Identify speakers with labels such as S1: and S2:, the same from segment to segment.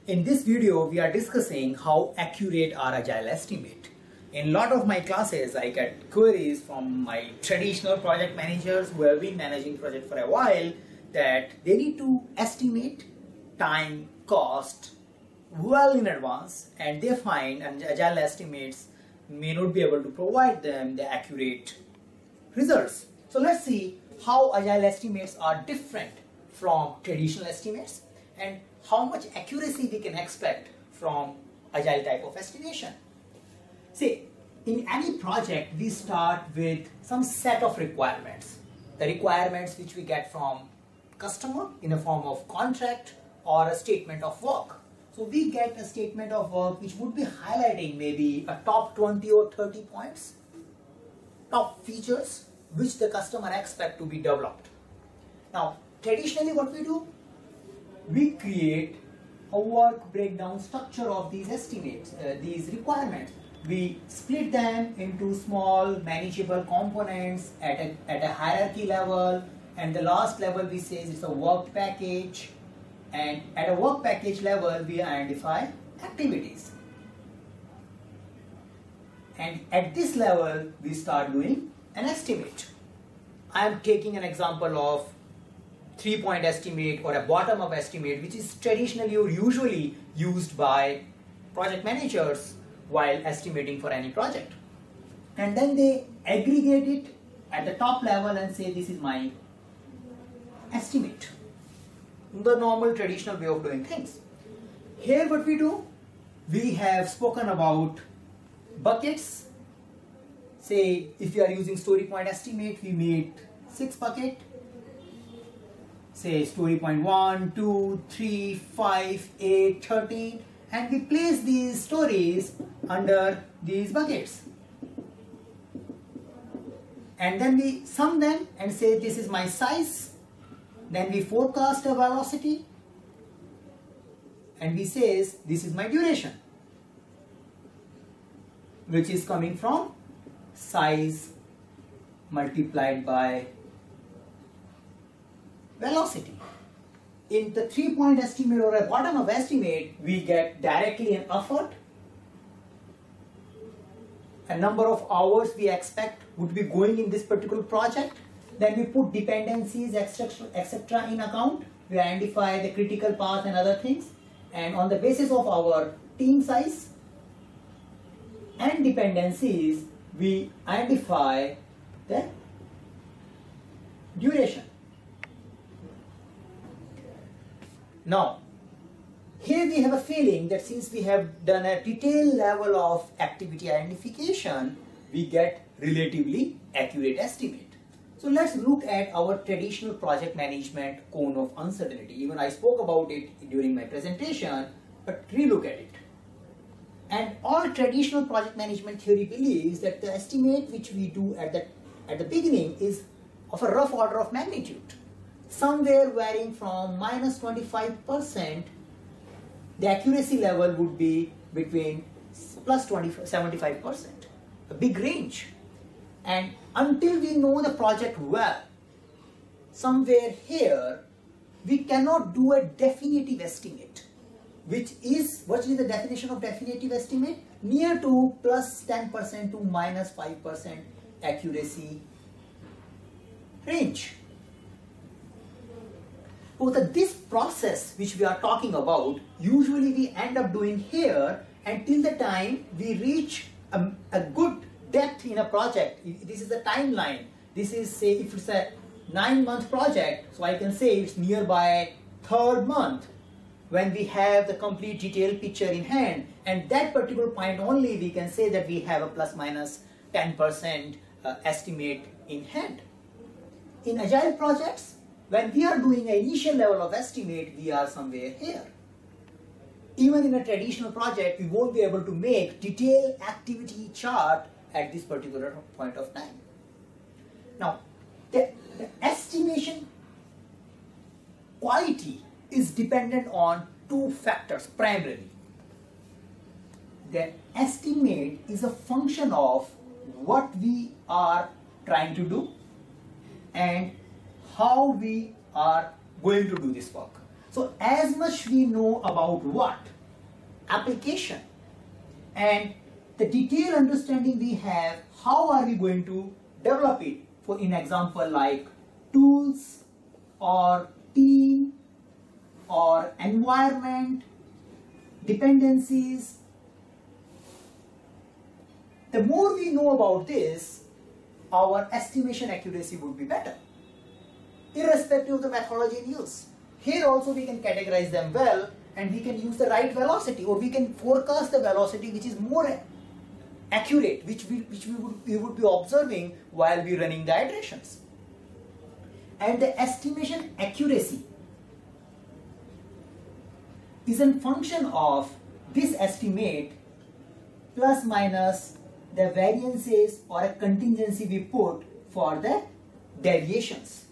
S1: In this video, we are discussing how accurate are Agile estimate. In a lot of my classes, I get queries from my traditional project managers who have been managing project for a while that they need to estimate time, cost well in advance, and they find Agile estimates may not be able to provide them the accurate results. So let's see how Agile estimates are different from traditional estimates and how much accuracy we can expect from Agile type of estimation. See, in any project we start with some set of requirements. The requirements which we get from customer in a form of contract or a statement of work. So we get a statement of work which would be highlighting maybe a top 20 or 30 points, top features which the customer expect to be developed. Now, traditionally what we do? We create a work breakdown structure of these estimates, these requirements. We split them into small manageable components at a hierarchy level, and the last level we say it's a work package, and at a work package level we identify activities. And at this level we start doing an estimate. I am taking an example of 3-point estimate or a bottom-up estimate, which is traditionally or usually used by project managers while estimating for any project. And then they aggregate it at the top level and say this is my estimate. The normal traditional way of doing things. Here what we do, we have spoken about buckets. Say if you are using story point estimate, we made 6 buckets. Say story point 1, 2, 3, 5, 8, 13, and we place these stories under these buckets. And then we sum them and say this is my size. Then we forecast a velocity and we say this is my duration, which is coming from size multiplied by velocity. In the 3-point estimate or a bottom-up estimate, we get directly an effort, a number of hours we expect would be going in this particular project. Then we put dependencies, etc. in account. We identify the critical path and other things. And on the basis of our team size and dependencies, we identify the duration. Now, here we have a feeling that since we have done a detailed level of activity identification, we get relatively accurate estimate. So let's look at our traditional project management cone of uncertainty. Even I spoke about it during my presentation, but relook at it. And all traditional project management theory believes that the estimate which we do at the beginning is of a rough order of magnitude. Somewhere varying from -25%, the accuracy level would be between plus 75%, a big range. And until we know the project well, somewhere here, we cannot do a definitive estimate, which is, what is the definition of definitive estimate? Near to plus 10% to minus 5% accuracy range. So this process which we are talking about, usually we end up doing here until the time we reach a good depth in a project. This is the timeline. This is, say, if it's a 9-month project, so I can say it's nearby 3rd month when we have the complete detailed picture in hand, and that particular point only we can say that we have a plus minus 10% estimate in hand. In Agile projects, when we are doing an initial level of estimate, we are somewhere here. Even in a traditional project, we won't be able to make detailed activity chart at this particular point of time. Now, the estimation quality is dependent on 2 factors primarily. The estimate is a function of what we are trying to do and how we are going to do this work. So as much we know about what, application, and the detailed understanding we have, how are we going to develop it? For in example like tools or team or environment, dependencies. The more we know about this, our estimation accuracy would be better, irrespective of the methodology in use. Here also we can categorize them well, and we can use the right velocity, or we can forecast the velocity which is more accurate, which we would be observing while we running the iterations. And the estimation accuracy is a function of this estimate plus minus the variances or a contingency we put for the deviations.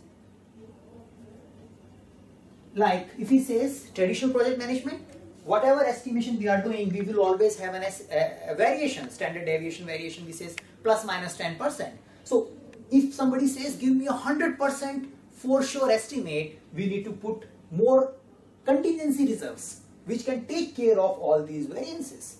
S1: Like if he says traditional project management, whatever estimation we are doing, we will always have a variation, standard deviation variation, we says plus minus 10%. So if somebody says give me 100% for sure estimate, we need to put more contingency reserves which can take care of all these variances.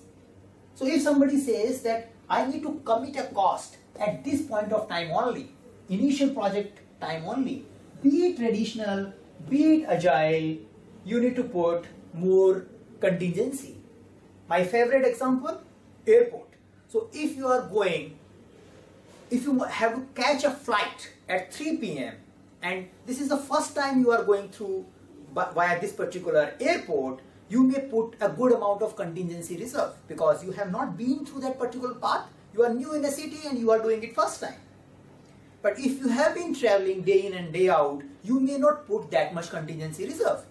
S1: So if somebody says that I need to commit a cost at this point of time only, initial project time only, be it traditional, be it agile, you need to put more contingency. My favorite example, airport. So if you are going, if you have to catch a flight at 3 p.m. and this is the first time you are going through via this particular airport, you may put a good amount of contingency reserve because you have not been through that particular path. You are new in the city and you are doing it first time. But if you have been traveling day in and day out, you may not put that much contingency reserve.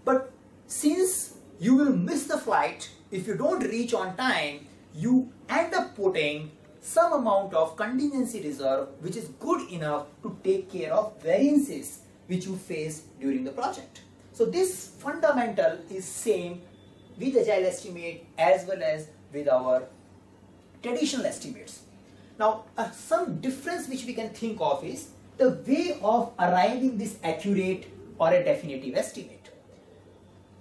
S1: But since you will miss the flight, if you don't reach on time, you end up putting some amount of contingency reserve which is good enough to take care of variances which you face during the project. So this fundamental is same with agile estimate as well as with our traditional estimates. Now some difference which we can think of is the way of arriving this accurate or a definitive estimate.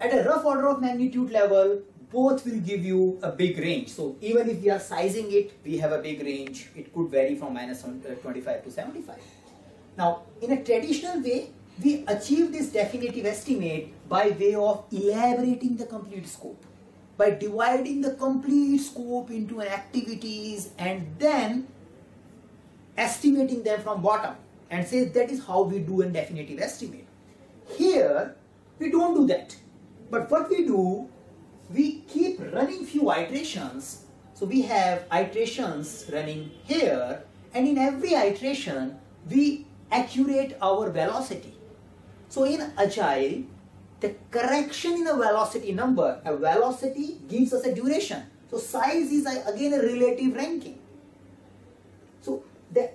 S1: At a rough order of magnitude level, both will give you a big range. So even if we are sizing it, we have a big range. It could vary from minus 25 to 75. Now in a traditional way, we achieve this definitive estimate by way of elaborating the complete scope, by dividing the complete scope into activities and then estimating them from bottom, and say that is how we do a definitive estimate. Here we don't do that, but what we do, we keep running few iterations. So we have iterations running here, and in every iteration we accurate our velocity. So in agile, the correction in a velocity number, a velocity gives us a duration. So size is again a relative ranking. So the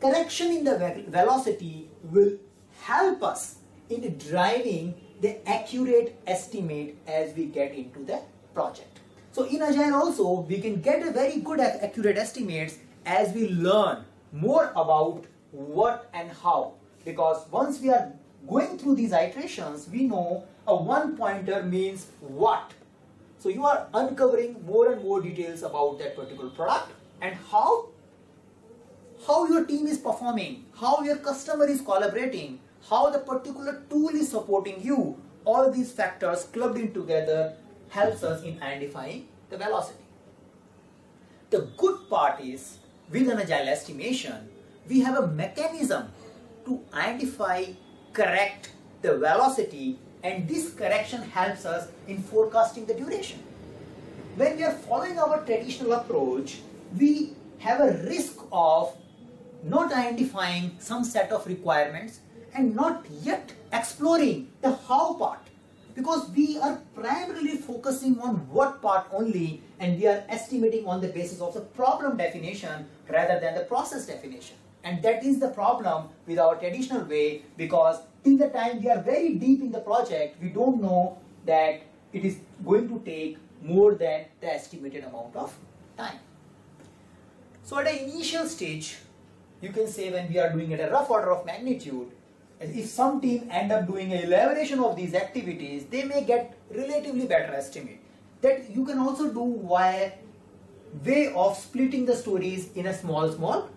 S1: correction in the velocity will help us in driving the accurate estimate as we get into the project. So in agile also, we can get a very good accurate estimates as we learn more about what and how, because once we are going through these iterations, we know a one pointer means what. So you are uncovering more and more details about that particular product and how your team is performing, how your customer is collaborating, how the particular tool is supporting you. All these factors clubbed in together helps us in identifying the velocity. The good part is with an agile estimation, we have a mechanism to identify, correct the velocity, and this correction helps us in forecasting the duration. When we are following our traditional approach, we have a risk of not identifying some set of requirements and not yet exploring the how part, because we are primarily focusing on what part only, and we are estimating on the basis of the problem definition rather than the process definition. And that is the problem with our traditional way, because till the time we are very deep in the project, we don't know that it is going to take more than the estimated amount of time. So at an initial stage, you can say when we are doing at a rough order of magnitude, if some team end up doing an elaboration of these activities, they may get relatively better estimate. that you can also do way of splitting the stories in a small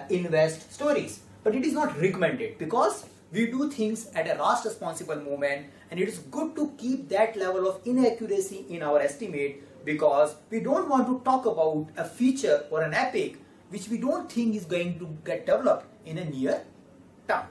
S1: invest stories. But it is not recommended because we do things at a last responsible moment, and it is good to keep that level of inaccuracy in our estimate, because we don't want to talk about a feature or an epic which we don't think is going to get developed in a near term.